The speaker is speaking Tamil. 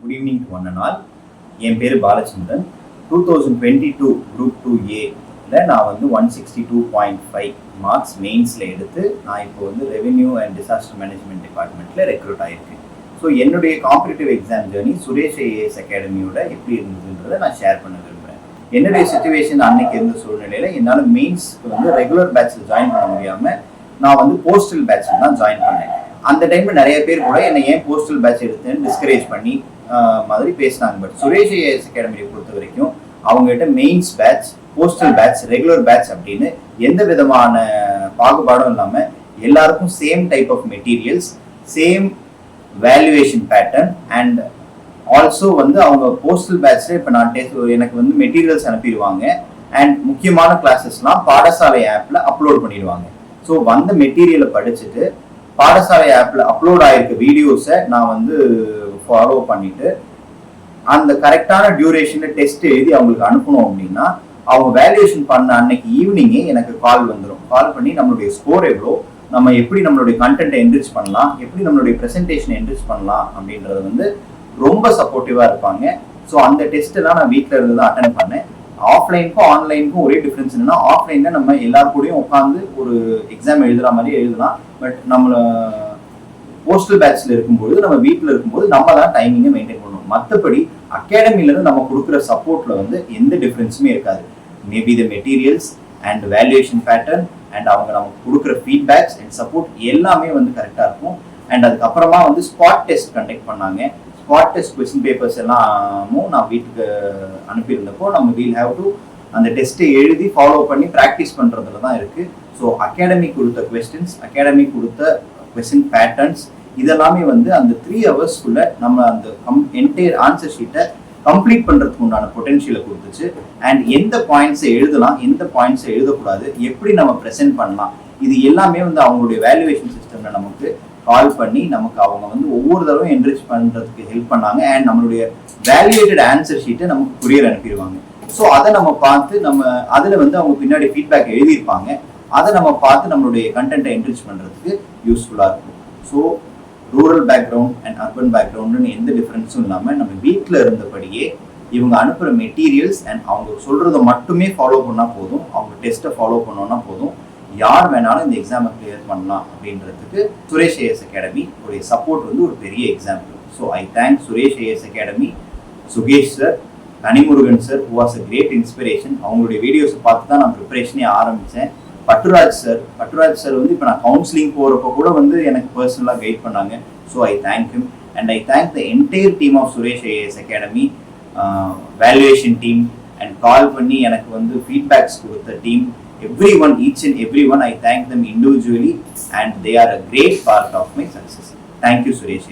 Good evening to one and all. என் பேர் பாலச்சந்திரன். 2022 குரூப் 2A நான் வந்து 162.5 மார்க்ஸ் மெயின்ஸில் எடுத்து நான் இப்போ வந்து ரெவென்யூ அண்ட் டிசாஸ்டர் மேனேஜ்மெண்ட் டிபார்ட்மெண்ட்டில் ரெக்ரூட் ஆகியிருக்கேன். ஸோ என்னுடைய competitive exam journey Suresh IAS அகாடமியோட எப்படி இருந்ததுன்றதை நான் ஷேர் பண்ண விரும்புகிறேன். என்னுடைய சுச்சுவேஷன் அன்னைக்கு இருந்த சூழ்நிலையில் என்னால் மெயின்ஸ்க்கு வந்து ரெகுலர் பேட்சில் ஜாயின் பண்ண முடியாமல் நான் வந்து போஸ்டல் பேட்சில் தான் ஜாயின் பண்ணேன். அந்த டைமில் நிறைய பேர் கூட என்னை ஏன் போஸ்டல் பேட்ச் எடுத்தேன்னு டிஸ்கரேஜ் பண்ணி மாதிரி பேசினாங்க. பட் சுரேஷ் ஐஏஎஸ் அகாடமியை பொறுத்த வரைக்கும் அவங்ககிட்ட mains batch, postal batch, regular batch அப்படின்னு எந்த விதமான பாகுபாடும் இல்லாமல் எல்லாருக்கும் same type of materials, same valuation pattern and also வந்து அவங்க போஸ்டல் பேட்ச்ல இப்போ நான் எனக்கு வந்து மெட்டீரியல்ஸ் அனுப்பிடுவாங்க அண்ட் முக்கியமான கிளாஸஸ்லாம் பாடசாலை ஆப்பில் அப்லோட் பண்ணிடுவாங்க. ஸோ வந்த மெட்டீரியலை படிச்சுட்டு பாடசாலை ஆப்பில் அப்லோட் ஆகிருக்க வீடியோஸை நான் வந்து ஃபாலோ பண்ணிட்டு அந்த கரெக்டான டியூரேஷனில் டெஸ்ட் எழுதி அவங்களுக்கு அனுப்பணும் அப்படின்னா அவங்க வேல்யூவேஷன் பண்ண அன்னைக்கு ஈவினிங்கே எனக்கு கால் வந்துடும். கால் பண்ணி நம்மளுடைய ஸ்கோர் எவ்வளோ, நம்ம எப்படி நம்மளுடைய கண்டென்ட்டை என்ரிச் பண்ணலாம், எப்படி நம்மளுடைய ப்ரெசன்டேஷனை என்ரிச் பண்ணலாம் அப்படின்றது வந்து ரொம்ப சப்போர்ட்டிவாக இருப்பாங்க. ஸோ அந்த டெஸ்ட்டெல்லாம் நான் வீட்டில் இருந்து தான் அட்டென்ட் பண்ணேன். ஆஃப்லைனுக்கும் ஆன்லைனுக்கும் ஒரே டிஃப்ரென்ஸ் என்னன்னா, ஆஃப்லைனில் நம்ம எல்லார் கூடயும் உட்காந்து ஒரு எக்ஸாம் எழுதுகிற மாதிரி எழுதலாம். பட் நம்மளை போஸ்டல் பேட்சில் இருக்கும்போது, நம்ம வீட்டில் இருக்கும்போது நம்ம தான் டைமிங்கை மெயின்டைன் பண்ணணும். மற்றபடி அகாடமிலேருந்து நம்ம கொடுக்குற சப்போர்ட்டில் வந்து எந்த டிஃப்ரென்ஸுமே இருக்காது. Maybe the materials and valuation pattern and அவங்க நமக்கு கொடுக்குற ஃபீட்பேக்ஸ் அண்ட் சப்போர்ட் எல்லாமே வந்து கரெக்டாக இருக்கும். அண்ட் அதுக்கப்புறமா வந்து ஸ்பாட் டெஸ்ட் கண்டக்ட் பண்ணாங்க. ஸ்பாட் டெஸ்ட் கொஸ்டின் பேப்பர்ஸ் எல்லாமும் நான் வீட்டுக்கு அனுப்பியிருந்தப்போ நம்ம வீல் ஹேவ் டு அந்த டெஸ்ட்டை எழுதி ஃபாலோ பண்ணி ப்ராக்டிஸ் பண்ணுறதுல தான் இருக்குது. ஸோ அகாடமி கொடுத்த கொஸ்டின்ஸ், அகாடமி கொடுத்த கொஸ்டின் பேட்டர்ன்ஸ் இதெல்லாமே வந்து அந்த 3 ஹவர்ஸ்க்குள்ள நம்ம அந்த என்டையர் ஆன்சர் ஷீட்டை கம்ப்ளீட் பண்ணுறதுக்கு உண்டான பொட்டென்ஷியலை கொடுத்துச்சு. அண்ட் எந்த பாயிண்ட்ஸை எழுதலாம், எந்த பாயிண்ட்ஸை எழுதக்கூடாது, எப்படி நம்ம ப்ரெசென்ட் பண்ணலாம், இது எல்லாமே வந்து அவங்களுடைய வேல்யூவேஷன் சிஸ்டமில் நமக்கு கால் பண்ணி நமக்கு அவங்க வந்து ஒவ்வொரு தடவையும் என்ரிச் பண்ணுறதுக்கு ஹெல்ப் பண்ணாங்க. அண்ட் நம்மளுடைய வேல்யூவேட்டட் ஆன்சர் ஷீட்டை நமக்கு குரியர் அனுப்பிடுவாங்க. ஸோ அதை நம்ம பார்த்து நம்ம அதில் வந்து அவங்க பின்னாடி ஃபீட்பேக் எழுதியிருப்பாங்க. அதை நம்ம பார்த்து நம்மளுடைய கண்டென்ட்டை என்ரிச் பண்ணுறதுக்கு யூஸ்ஃபுல்லாக இருக்கும். So rural background and urban பேக்ரவுண்டுன்னு எந்த டிஃப்ரென்ஸும் இல்லாமல் நம்ம வீட்டில் இருந்தபடியே இவங்க அனுப்புகிற மெட்டீரியல்ஸ் அண்ட் அவங்க சொல்கிறத மட்டுமே ஃபாலோ பண்ணால் போதும், அவங்க டெஸ்ட்டை ஃபாலோ பண்ணோன்னா போதும், யார் வேணாலும் இந்த எக்ஸாமை கிளியர் பண்ணலாம் அப்படின்றதுக்கு சுரேஷ் ஐஏஎஸ் அகாடமி உடைய சப்போர்ட் வந்து ஒரு பெரிய example. So I thank Suresh IAS academy, Sukesh sir, Kanimurugan sir who was a great inspiration. அவங்களுடைய வீடியோஸை பார்த்து தான் நான் ப்ரிப்பரேஷனே ஆரம்பித்தேன். பட்டுராஜ் சார் வந்து இப்போ நான் கவுன்சிலிங் போகிறப்ப கூட வந்து எனக்கு பர்சனலாக கைட் பண்ணாங்க. So I thank him and I thank the entire team of Suresh IAS academy, valuation team and call பண்ணி எனக்கு வந்து ஃபீட்பேக்ஸ் கொடுத்த டீம், each and everyone, I thank them individually and they are a great part of my success. Thank you, Suresh.